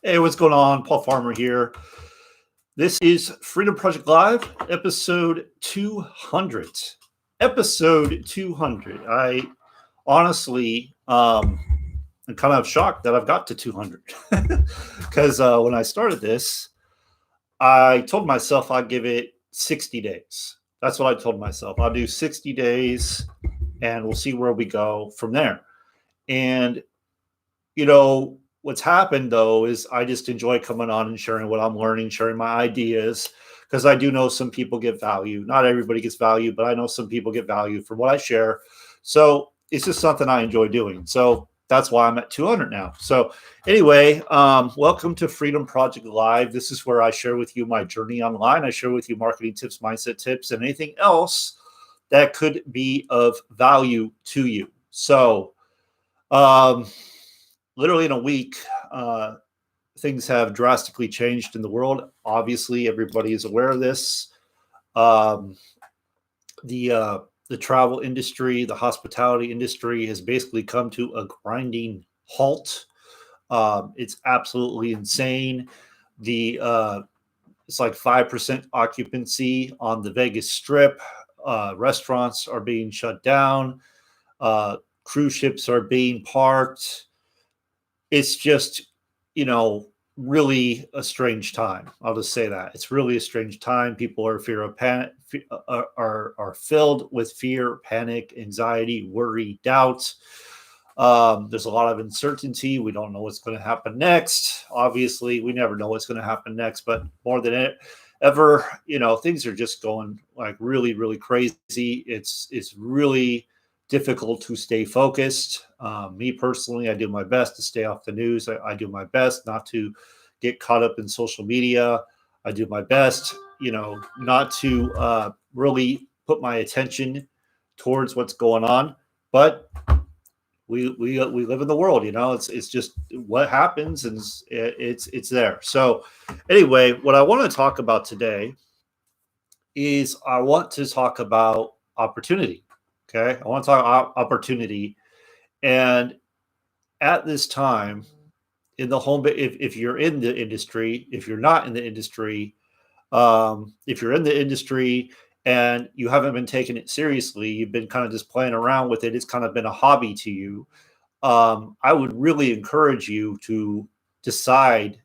Hey, what's going on? Paul Farmer here. This is Freedom Project Live, episode 200. Episode 200. I honestly am kind of shocked that I've got to 200 because when I started this, I told myself I'd give it 60 days. That's what I told myself. I'll do 60 days and we'll see where we go from there. And what's happened though is I just enjoy coming on and sharing what I'm learning, sharing my ideas, because I do know some people get value. Not everybody gets value, but I know some people get value from what I share. So it's just something I enjoy doing. So that's why I'm at 200 now. So anyway, welcome to Freedom Project Live. This is where I share with you my journey online. I share with you marketing tips, mindset tips, and anything else that could be of value to you. So, um, literally in a week, things have drastically changed in the world. Obviously, everybody is aware of this. Um, the travel industry, the hospitality industry, has basically come to a grinding halt. It's absolutely insane. The It's like 5% occupancy on the Vegas Strip. Restaurants are being shut down. Cruise ships are being parked. It's just, you know, really a strange time. I'll just say that it's really a strange time. People are fear of panic, are filled with fear, panic, anxiety, worry, doubt. There's a lot of uncertainty. We don't know what's going to happen next. Obviously, we never know what's going to happen next, but more than ever, things are just going like really, really crazy. It's really difficult to stay focused. Me personally, I do my best to stay off the news. I do my best not to get caught up in social media. I do my best, not to really put my attention towards what's going on. But we live in the world, it's just what happens, and it's there. So anyway, what I want to talk about today is I want to talk about opportunity. Okay, I want to talk opportunity. And at this time in the home, if you're in the industry, if you're not in the industry, if you're in the industry and you haven't been taking it seriously, you've been kind of just playing around with it, it's kind of been a hobby to you. I would really encourage you to decide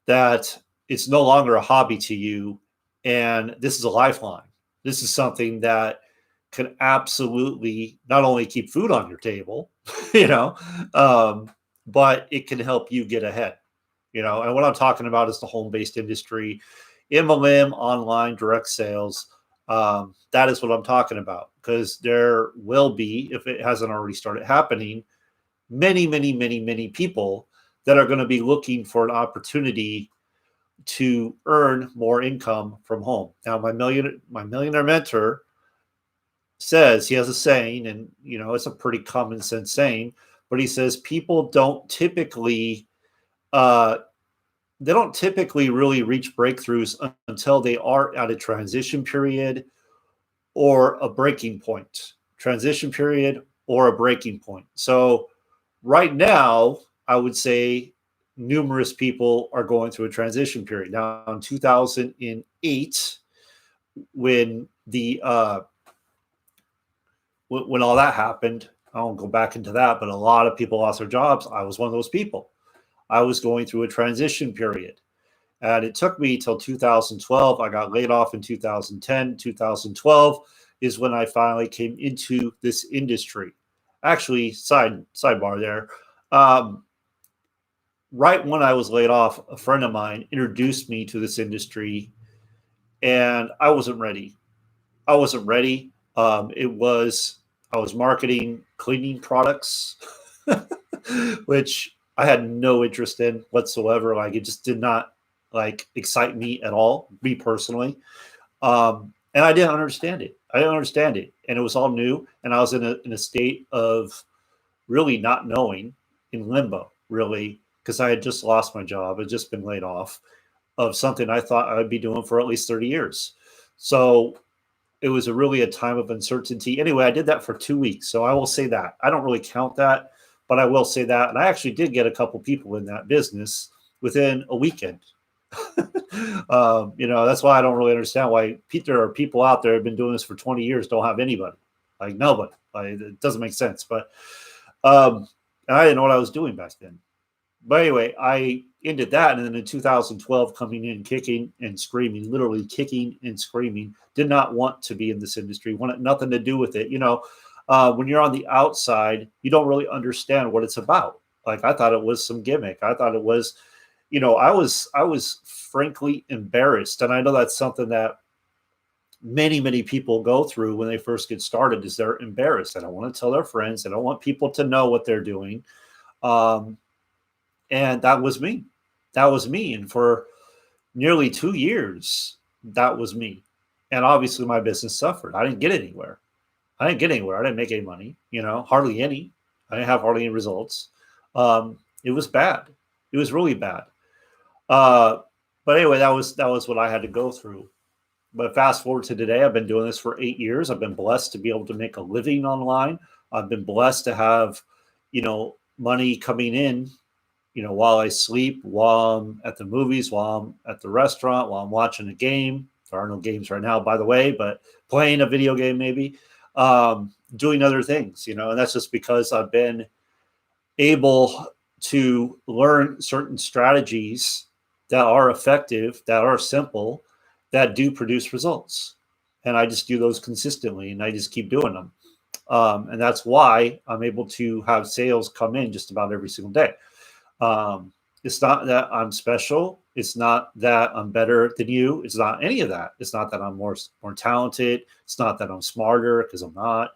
that it's no longer a hobby to you, and this is a lifeline. This is something that can absolutely not only keep food on your table, you know, but it can help you get ahead. And what I'm talking about is the home-based industry, MLM, online direct sales. That is what I'm talking about, because there will be, if it hasn't already started happening, many, many, many, many people that are going to be looking for an opportunity to earn more income from home. Now, my millionaire mentor says, he has a saying, and it's a pretty common sense saying, but he says people uh, don't typically really reach breakthroughs until they are at a transition period or a breaking point. Transition period or a breaking point. So right now, I would say numerous people are going through a transition period. Now, in 2008, when when all that happened, I won't go back into that, but a lot of people lost their jobs. I was one of those people. I was going through a transition period. And it took me till 2012. I got laid off in 2010. 2012 is when I finally came into this industry. Actually, sidebar there. Right when I was laid off, a friend of mine introduced me to this industry, and I wasn't ready. I wasn't ready. I was marketing cleaning products, which I had no interest in whatsoever. Like, it just did not excite me at all, me personally. And I didn't understand it. And it was all new. And I was in a state of really not knowing, in limbo, really, because I had just lost my job. I'd just been laid off of something I thought I'd be doing for at least 30 years. So it was really a time of uncertainty. Anyway, I did that for 2 weeks. So I will say that. I don't really count that, But I will say that, and I actually did get a couple people in that business within a weekend. That's why I don't really understand why there are people out there who have been doing this for 20 years, don't have anybody, like nobody. Like, it doesn't make sense. But and I didn't know what I was doing back then. But anyway, I ended that. And then in 2012, coming in, kicking and screaming, literally kicking and screaming, did not want to be in this industry, wanted nothing to do with it. When you're on the outside, you don't really understand what it's about. Like, I thought it was some gimmick. I thought it was, I was frankly embarrassed. And I know that's something that many, many people go through when they first get started, is they're embarrassed. They don't want to tell their friends. They don't want people to know what they're doing. And that was me. That was me. And for nearly 2 years, that was me. And obviously my business suffered. I didn't get anywhere. I didn't make any money, hardly any. I didn't have hardly any results. It was bad. It was really bad. But anyway, that was what I had to go through. But fast forward to today, I've been doing this for 8 years. I've been blessed to be able to make a living online. I've been blessed to have, money coming in, while I sleep, while I'm at the movies, while I'm at the restaurant, while I'm watching a game. There are no games right now, by the way, but playing a video game maybe, doing other things, and that's just because I've been able to learn certain strategies that are effective, that are simple, that do produce results. And I just do those consistently, and I just keep doing them. And that's why I'm able to have sales come in just about every single day. It's not that I'm special. It's not that I'm better than you. It's not any of that. It's not that I'm more talented. It's not that I'm smarter, because I'm not.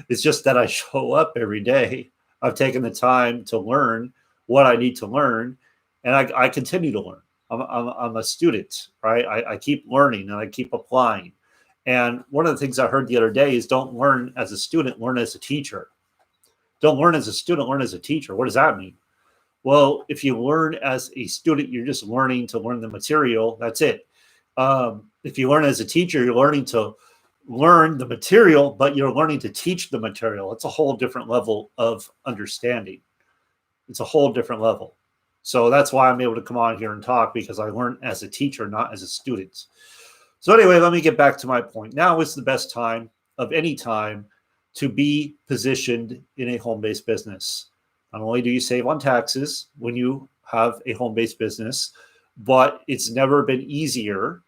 It's just that I show up every day. I've taken the time to learn what I need to learn, and I continue to learn. I'm a student, right? I keep learning and I keep applying. And one of the things I heard the other day is, don't learn as a student, learn as a teacher. Don't learn as a student, learn as a teacher. What does that mean? Well, if you learn as a student, you're just learning to learn the material. That's it. If you learn as a teacher, you're learning to learn the material, but you're learning to teach the material. It's a whole different level of understanding. It's a whole different level. So that's why I'm able to come on here and talk, because I learned as a teacher, not as a student. So anyway, let me get back to my point. Now is the best time of any time to be positioned in a home-based business. Not only do you save on taxes when you have a home-based business, but it's never been easier.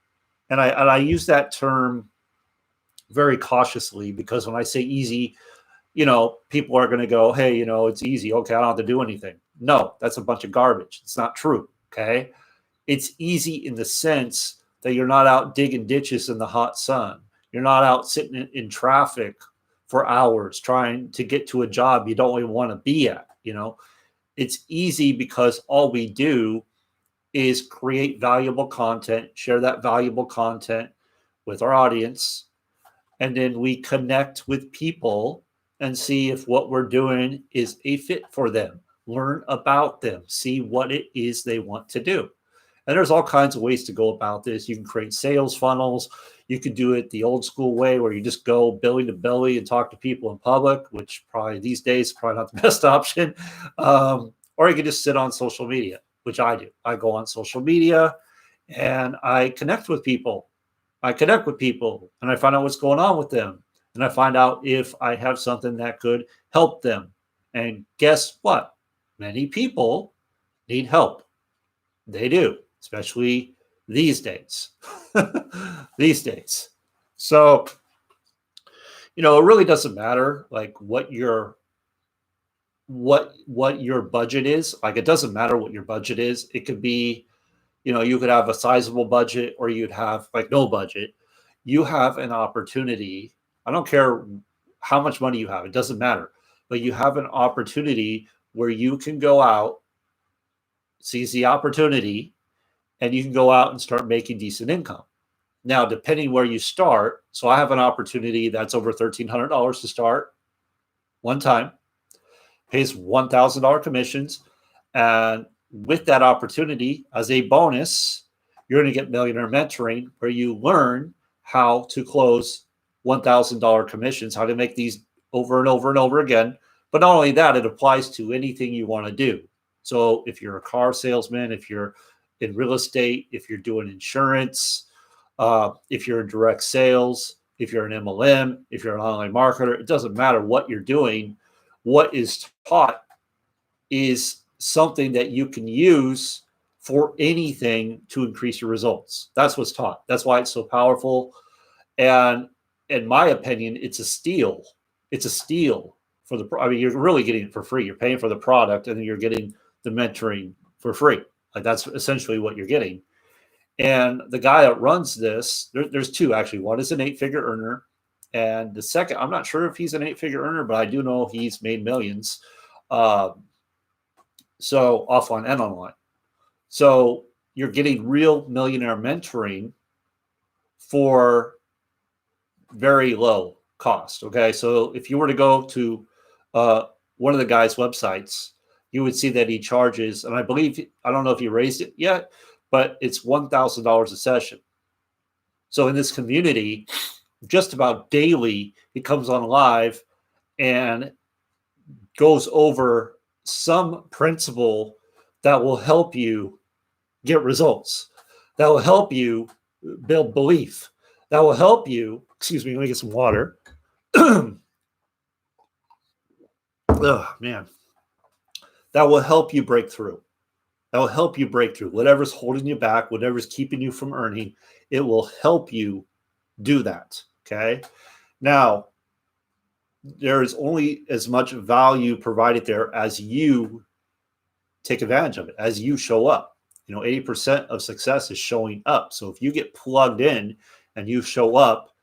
And I use that term very cautiously, because when I say easy, people are going to go, hey, it's easy. Okay, I don't have to do anything. No, that's a bunch of garbage. It's not true. Okay. It's easy in the sense that you're not out digging ditches in the hot sun. You're not out sitting in traffic for hours trying to get to a job you don't even want to be at. It's easy because all we do is create valuable content, share that valuable content with our audience, and then we connect with people and see if what we're doing is a fit for them. Learn about them, see what it is they want to do. And there's all kinds of ways to go about this. You can create sales funnels. You can do it the old school way, where you just go belly to belly and talk to people in public, which probably these days is probably not the best option. Or you can just sit on social media, which I do. I go on social media and I connect with people. And I find out what's going on with them. And I find out if I have something that could help them. And guess what? Many people need help. They do, especially these days. So, it really doesn't matter like what your budget is. Like, it doesn't matter what your budget is. It could be, you could have a sizable budget, or you'd have like no budget. You have an opportunity. I don't care how much money you have. It doesn't matter. But you have an opportunity where you can go out, seize the opportunity, and you can go out and start making decent income. Now, depending where you start, so I have an opportunity that's over $1,300 to start one time, pays $1,000 commissions. And with that opportunity, as a bonus, you're going to get Millionaire Mentoring, where you learn how to close $1,000 commissions, how to make these over and over and over again But not only that, it applies to anything you want to do. So if you're a car salesman, if you're in real estate, if you're doing insurance, if you're in direct sales, if you're an MLM, if you're an online marketer, it doesn't matter what you're doing. What is taught is something that you can use for anything to increase your results. That's what's taught. That's why it's so powerful. And in my opinion, it's a steal. It's a steal for the, I mean, you're really getting it for free. You're paying for the product and then you're getting the mentoring for free. Like that's essentially what you're getting. And the guy that runs this, there's two actually. One is an 8-figure earner. And the second, I'm not sure if he's an 8-figure earner, but I do know he's made millions. So offline and online. So you're getting real millionaire mentoring for very low cost. Okay. So if you were to go to one of the guy's websites, you would see that he charges, and I believe, I don't know if he raised it yet, but it's $1,000 a session. So in this community, just about daily, he comes on live and goes over some principle that will help you get results, that will help you build belief, that will help you, excuse me, let me get some water. Oh, man. That will help you break through. That will help you break through. Whatever's holding you back, whatever's keeping you from earning, it will help you do that. Okay. Now, there is only as much value provided there as you take advantage of it, as you show up. 80% of success is showing up. So if you get plugged in and you show up,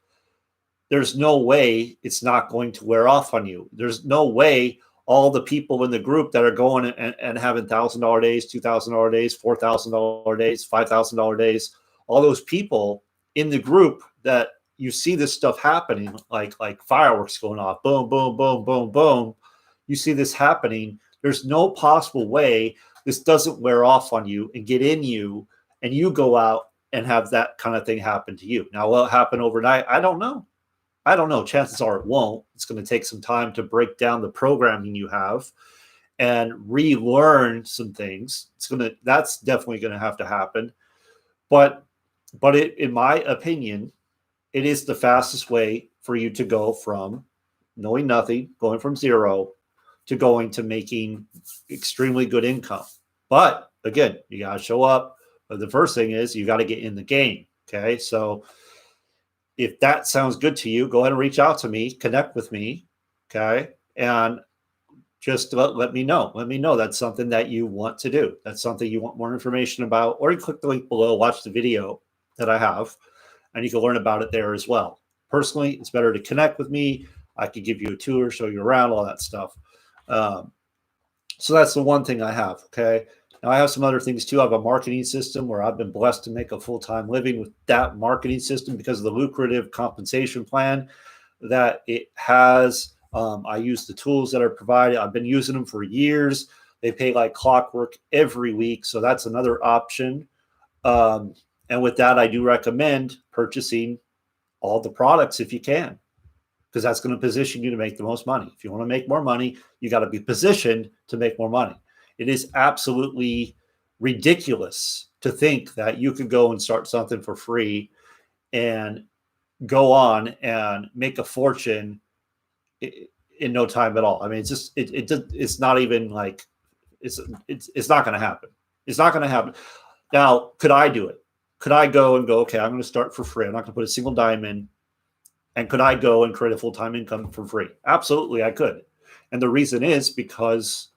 there's no way it's not going to wear off on you. There's no way all the people in the group that are going and having $1,000 days, $2,000 days, $4,000 days, $5,000 days, all those people in the group that you see this stuff happening, like fireworks going off, boom, boom, boom, boom, boom. You see this happening. There's no possible way this doesn't wear off on you and get in you, and you go out and have that kind of thing happen to you. Now, will it happen overnight? I don't know. Chances are it won't. It's going to take some time to break down the programming you have and relearn some things. That's definitely going to have to happen. But in my opinion, it is the fastest way for you to go from knowing nothing, going from zero to going to making extremely good income. But again, you got to show up. But the first thing is you got to get in the game. Okay. So if that sounds good to you, go ahead and reach out to me, connect with me. Okay. And just let me know. Let me know that's something that you want to do. That's something you want more information about, or you click the link below, watch the video that I have, and you can learn about it there as well. Personally, it's better to connect with me. I could give you a tour, show you around, all that stuff. So that's the one thing I have. Okay. Now I have some other things too. I have a marketing system where I've been blessed to make a full-time living with that marketing system because of the lucrative compensation plan that it has. I use the tools that are provided. I've been using them for years. They pay like clockwork every week. So that's another option. And with that, I do recommend purchasing all the products if you can, because that's going to position you to make the most money. If you want to make more money, you got to be positioned to make more money. It is absolutely ridiculous to think that you could go and start something for free and go on and make a fortune in no time at all. I mean, it's just, it's not even like, it's not going to happen. It's not going to happen. Now, could I do it? Could I go, okay, I'm going to start for free. I'm not going to put a single dime in. And could I go and create a full-time income for free? Absolutely, I could. And the reason is because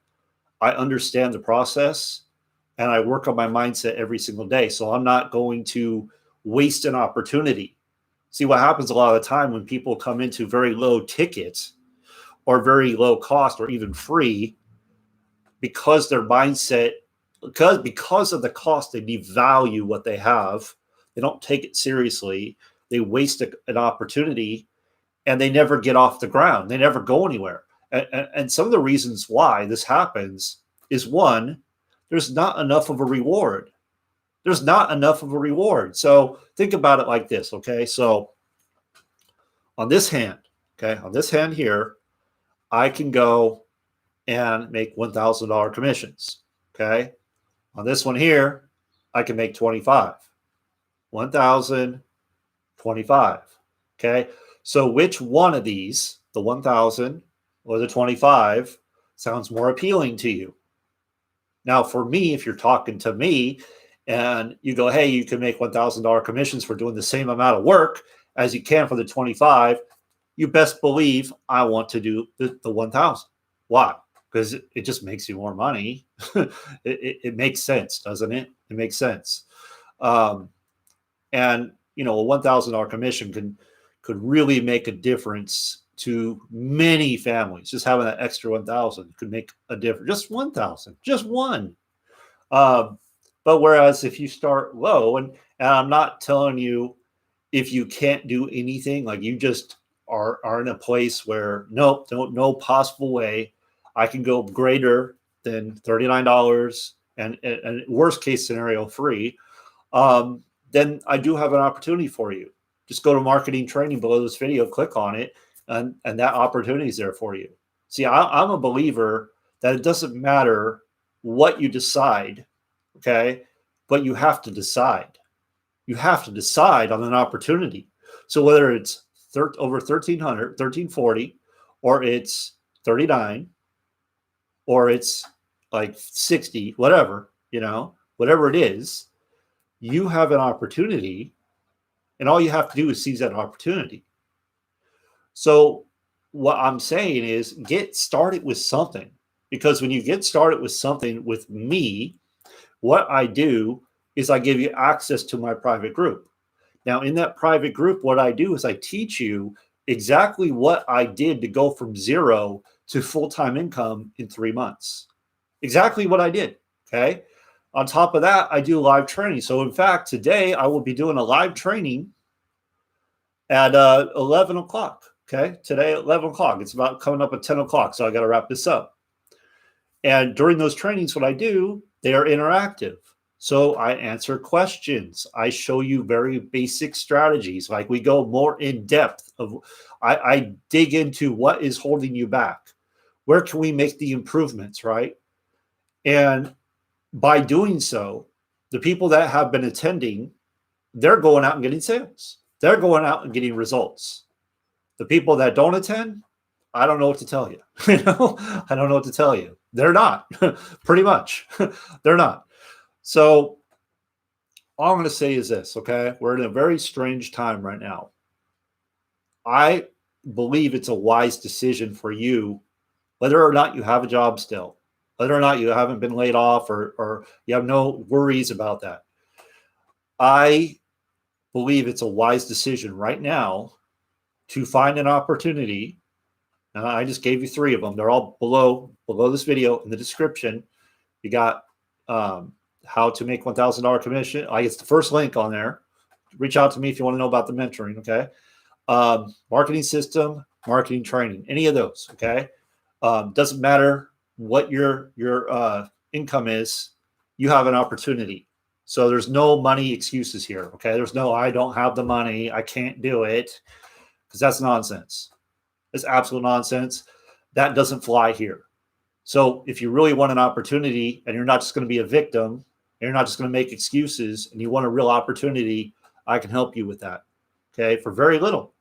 I understand the process and I work on my mindset every single day. So I'm not going to waste an opportunity. See, what happens a lot of the time when people come into very low tickets or very low cost or even free, because their mindset, because of the cost, they devalue what they have. They don't take it seriously. They waste an opportunity and they never get off the ground. They never go anywhere. And some of the reasons why this happens is, one, there's not enough of a reward. There's not enough of a reward. So think about it like this, okay? So on this hand, okay, on this hand here, I can go and make $1,000 commissions. Okay. On this one here, I can make 25. 1,000, 25. Okay. So which one of these, the 1,000 or the 25, sounds more appealing to you? Now, for me, if you're talking to me and you go, hey, you can make $1,000 commissions for doing the same amount of work as you can for the 25, you best believe I want to do the 1,000. Why? Because it just makes you more money. it makes sense, doesn't it? It makes sense. And a $1,000 commission could really make a difference to many families. Just having that extra 1,000 could make a difference. Just 1,000, just one. But whereas if you start low, and I'm not telling you if you can't do anything, like you just are in a place where nope, no possible way I can go greater than $39 and worst case scenario free, then I do have an opportunity for you. Just go to marketing training below this video, click on it, and that opportunity is there for you. See, I'm a believer that it doesn't matter what you decide, okay, but you have to decide. You have to decide on an opportunity. So whether it's over 1,300, 1,340, or it's 39, or it's like 60, whatever, whatever it is, you have an opportunity, and all you have to do is seize that opportunity. So what I'm saying is get started with something, because when you get started with something with me, what I do is I give you access to my private group. Now, in that private group, what I do is I teach you exactly what I did to go from zero to full-time income in 3 months. Exactly what I did, okay? On top of that, I do live training. So in fact, today I will be doing a live training at 11 o'clock, okay? Today at 11 o'clock. It's about coming up at 10 o'clock, so I got to wrap this up. And during those trainings, what I do, they are interactive. So I answer questions. I show you very basic strategies. Like we go more in depth of, I dig into what is holding you back. Where can we make the improvements, right? And by doing so, the people that have been attending, they're going out and getting sales. They're going out and getting results. The people that don't attend, I don't know what to tell you. I don't know what to tell you. They're not, pretty much. They're not. So all I'm going to say is this, okay? We're in a very strange time right now. I believe it's a wise decision for you, whether or not you have a job still, whether or not you haven't been laid off or you have no worries about that. I believe it's a wise decision right now to find an opportunity. And I just gave you 3 of them. They're all below this video in the description. You got how to make $1,000 commission. It's the first link on there. Reach out to me if you want to know about the mentoring, okay? Marketing system, marketing training, any of those, okay? Doesn't matter what your income is, you have an opportunity. So there's no money excuses here, okay? There's no, I don't have the money, I can't do it, because that's nonsense. It's absolute nonsense. That doesn't fly here. So if you really want an opportunity and you're not just going to be a victim, and you're not just going to make excuses, and you want a real opportunity, I can help you with that, okay? For very little.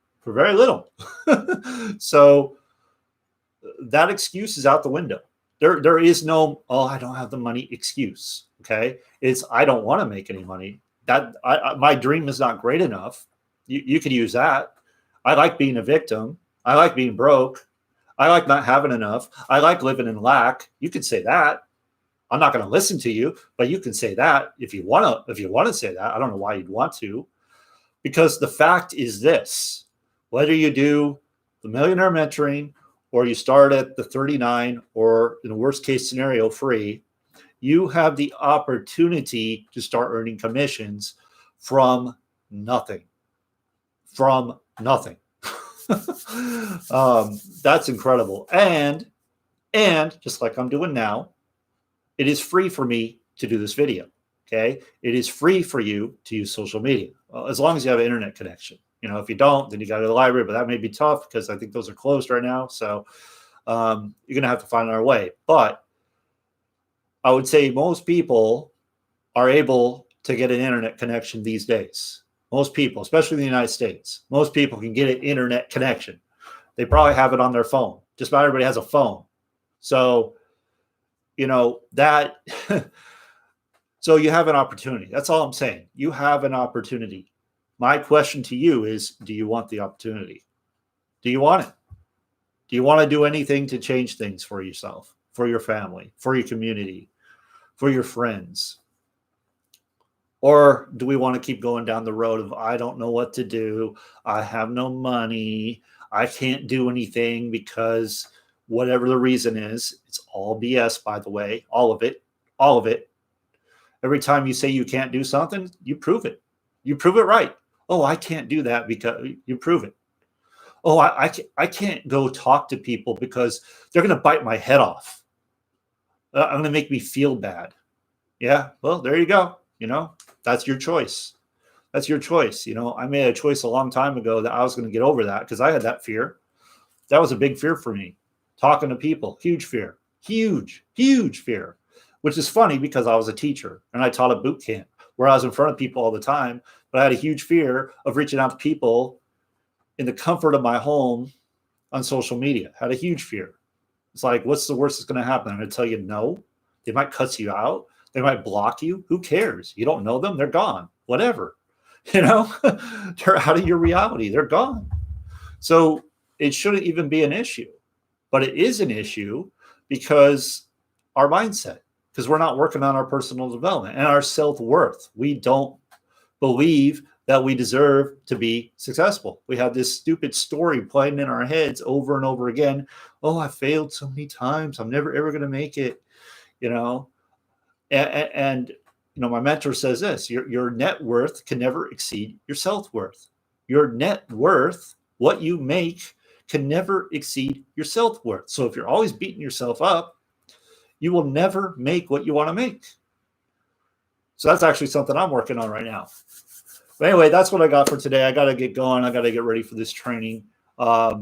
So that excuse is out the window. There is no, oh, I don't have the money excuse, okay? It's, I don't want to make any money. My dream is not great enough. You could use that. I like being a victim. I like being broke. I like not having enough. I like living in lack. You could say that. I'm not going to listen to you, but you can say that if you want to say that. I don't know why you'd want to, because the fact is this: whether you do the Millionaire Mentoring or you start at the 39, or in the worst case scenario, free, you have the opportunity to start earning commissions from nothing. From nothing. That's incredible. And just like I'm doing now, it is free for me to do this video. Okay. It is free for you to use social media, as long as you have an internet connection. If you don't, then you got to go to the library, but that may be tough because I think those are closed right now. So You're going to have to find another way. But I would say most people are able to get an internet connection these days. Most people, especially in the United States, most people can get an internet connection. They probably have it on their phone. Just about everybody has a phone. So, that, so you have an opportunity. That's all I'm saying. You have an opportunity. My question to you is, do you want the opportunity? Do you want it? Do you want to do anything to change things for yourself, for your family, for your community, for your friends? Or do we want to keep going down the road of, I don't know what to do. I have no money. I can't do anything because whatever the reason is, it's all BS, by the way, all of it. Every time you say you can't do something, you prove it. You prove it right. Oh, I can't do that because you prove it. Oh, I can't go talk to people because they're going to bite my head off. I'm going to make me feel bad. Yeah, well, there you go. That's your choice. That's your choice. I made a choice a long time ago that I was going to get over that because I had that fear. That was a big fear for me. Talking to people, huge fear, huge fear, which is funny because I was a teacher and I taught a boot camp where I was in front of people all the time, but I had a huge fear of reaching out to people in the comfort of my home on social media. Had a huge fear. It's like, what's the worst that's going to happen? I'm going to tell you no. They might cut you out. They might block you. Who cares? You don't know them. They're gone. Whatever. They're out of your reality. They're gone. So it shouldn't even be an issue. But it is an issue because our mindset, because we're not working on our personal development and our self-worth. We don't believe that we deserve to be successful. We have this stupid story playing in our heads over and over again. Oh, I failed so many times. I'm never, ever going to make it, And my mentor says this, your net worth can never exceed your self-worth. Your net worth, what you make, can never exceed your self-worth. So if you're always beating yourself up, you will never make what you want to make. So that's actually something I'm working on right now. But anyway, that's what I got for today. I got to get going. I got to get ready for this training. I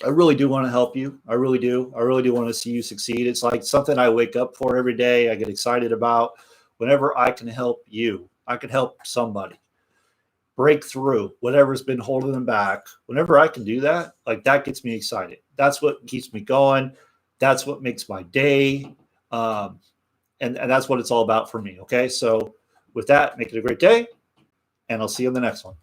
really do want to help you. I really do. I really do want to see you succeed. It's like something I wake up for every day. I get excited about. Whenever I can help you, I can help somebody break through whatever's been holding them back. Whenever I can do that, like that gets me excited. That's what keeps me going. That's what makes my day. And that's what it's all about for me. Okay. So with that, make it a great day, and I'll see you in the next one.